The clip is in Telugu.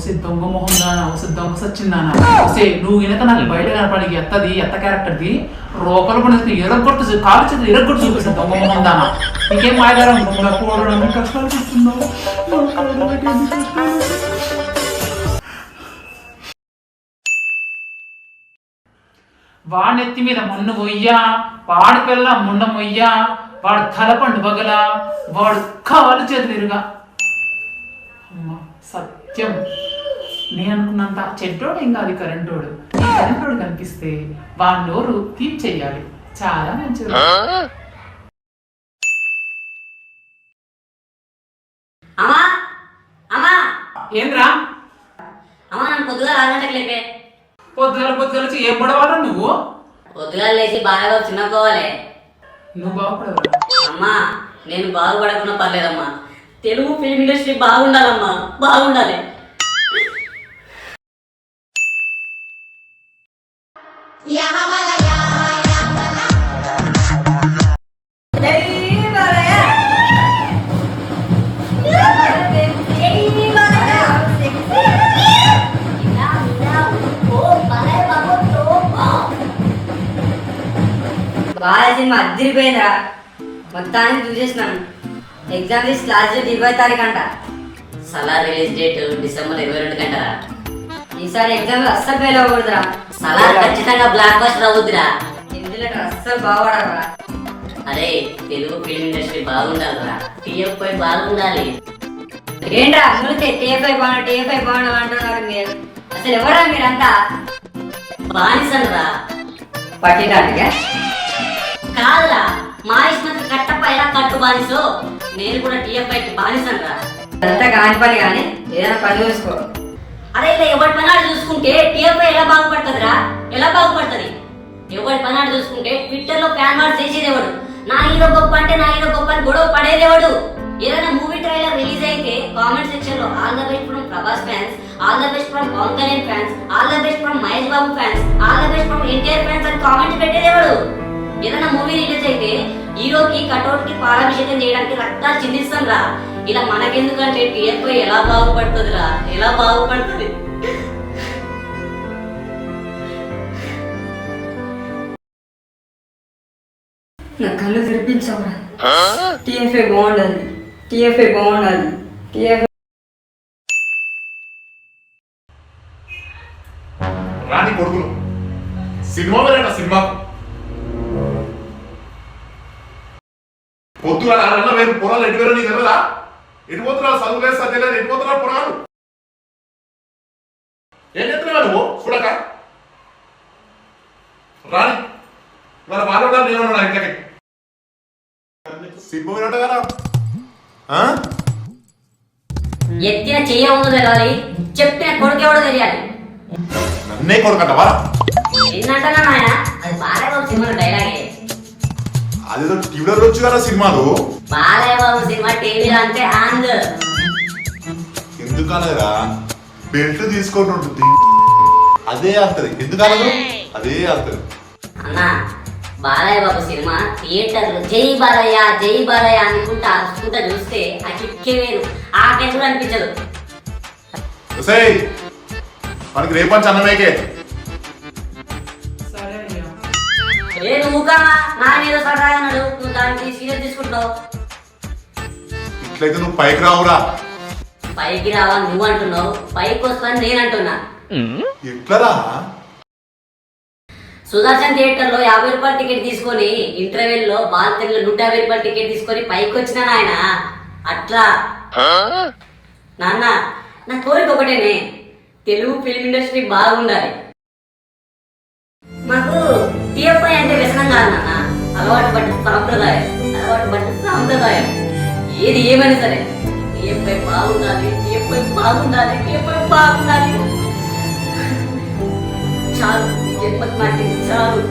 వస్తే దొంగ మొహం దానా వస్తే దొంగ సచ్చిందానా వస్తే నువ్వు వినక నాకు బయట కనపడి ఎత్తది ఎత్త క్యారెక్టర్ది రోకలు పడి ఎరగొట్టు కాలు చేతులు ఎరగొట్టు చూపిస్తాను దొంగ మొహం దానా నీకేం మాయదారం పోవడం కష్టాలు చూస్తున్నావు వాడి ఎత్తి మీద మన్ను మొయ్యా వాడి పిల్ల ముండ మొయ్యా వాడు తలపండు బగల వాడు కాలు చేతులు ఇరుగా అమ్మ సత్యం నేను అనుకున్నంత చెడ్డోడు ఏం కాదు కరెంటోడు కరెంటోడు కనిపిస్తే వాడి నోరు తీర్చేయాలి చాలా మంచిది ఏంద్రా పొద్దుగాల వచ్చి ఏం పడవాలా నువ్వు పొద్దుగాల లేచి బాగా చిన్నకోవాలి నువ్వు బాగుపడవా అమ్మా నేను బాగుపడకుండా పర్లేదమ్మా తెలుగు ఫిల్మ్ ఇండస్ట్రీ బాగుండాలమ్మా బాగుండాలి బాగా సినిమా అదిరిపోయిందిరా మొత్తానికి చూసేసినాను ఎగ్జామ్ తీసి లాస్ట్ డేట్ 20 తారీఖు అంట సలార్ రిలీజ్ డేట్ డిసెంబర్ 22 గంటరా ఈసారి ఎగ్జామ్ లో అస్సలు ఫెయిల్ అవ్వకూడదురా సలార్ ఖచ్చితంగా బ్లాక్ బస్టర్ అవుద్దిరా ఇందులో అస్సలు బాగుపడరా అరే తెలుగు ఫిల్మ్ ఇండస్ట్రీ బాగుండాలిరా టీఎఫ్ఐ బాగుండాలి ఏంట్రా అందుకే టీఎఫ్ఐ బాగుండు అంటున్నారు మీరు అసలు ఎవరా మీరంతా బానిసనరా పట్టినాటిగా కాదురా మా ఇష్టం కట్టపైన కట్టు బానిసో నేను కూడా టీఎఫ్ఐకి బానిసనరా అంతా కాని పని కానీ ఏదైనా పని చూసుకో అరే ఇలా ఎవరి పనాడు చూసుకుంటే టీఎఫ్ఐ ఎలా బాగుపడుతుందిరా ఎలా బాగుపడుతుంది ఎవరి పనాడు చూసుకుంటే ట్విట్టర్ లో ఫ్యాన్ వార్ చేసేది ఎవడు నా హీరో గొప్ప అంటే నా హీరో గొప్ప అని గొడవ పడేది ఎవడు ఏదైనా మూవీ ట్రైలర్ రిలీజ్ అయితే కామెంట్ సెక్షన్ లో all the best from Prabhas fans all the best from Pawan Kalyan fans all the best from Mahesh Babu fans all the best from NTR fans అని కామెంట్ పెట్టేది ఎవడు ఏదైనా మూవీ రిలీజ్ అయితే హీరోకి కటౌట్ కి పాలాభిషేకం చేయడానికి రక్తాలు చిందిస్తాం రా ఇలా మనకెందుకంటే టీఎఫ్ఐ ఎలా బాగుపడుతుంది రా ఎలా బాగుపడుతుంది నా కళ్ళు తెరిపించవరా టీఎఫ్ఐ బాగుండాలి టీఎఫ్ఐ బాగుండాలి టీఎఫ్ఐ రాని కొడుకులు సినిమా వెళ్ళండి సినిమా పొద్దుగా నాన్న వేరు పొలాలు ఎటు వేరు నీకు తెలదా ఎటు పోతున్నా చదువు లేదు సత్య లేదు ఎటు పోతున్నా పొలాలు ఏం చెప్తున్నావు నువ్వు చూడక రాని వాళ్ళ బాగా నేను ఉన్నా ఇంతకి సినిమా వినట కదా ఎత్తిన చెయ్యవుందో తెలియాలి చెప్పిన కొడుకెవడో తెలియాలి నన్నే కొడుకంటావా ఏంటంటున్నా నాయన అది బాలయ్యబాబు సినిమా డైలాగే అదేదో టీవీలో వచ్చు కదా సినిమాలు బాలయ్యబాబు సినిమా టీవీలో అంటే ఆంద్ ఎందుకనరా బెల్ట్ తీసుకొని ఉంటుంది అదే అంటది ఎందుకనదు అదే అంటది అన్నా బాలయ్యబాబు సినిమా థియేటర్లో జై బాలయ్య అనుకుంటా అరుచుకుంటా చూస్తే ఆ కిక్కే వేరు ఆ టెంపుల్ అనిపించదు మనకి రేపంచి అన్నమేకే సరే అయ్యా ఏ నువ్వు కామా నా మీద సరదాగా అన్నాడు నువ్వు దానికి సీరియస్ తీసుకుంటావు ఇట్లయితే నువ్వు పైకి రావురా పైకి రావా నువ్వు అంటున్నావు పైకి వస్తాను నేను అంటున్నా ఎట్లరా సుదర్శన్ థియేటర్ లో 50 రూపాయల టికెట్ తీసుకొని ఇంటర్వెల్ లో బాల్కనీలో 150 రూపాయల టికెట్ తీసుకొని పైకి వచ్చిన ఆయన అట్లా నాన్న నా కోరిక ఒకటేనే తెలుగు ఫిల్మ్ ఇండస్ట్రీ బాగుండాలి మాకు టీఎఫ్ఐ అంటే వ్యసనం కాదు నాన్న అలవాటు పట్టు సాంప్రదాయం ఏది ఏమైనా సరే టీఎఫ్ఐ బాగుండాలి చాలు జన్మకు నాకు చాలు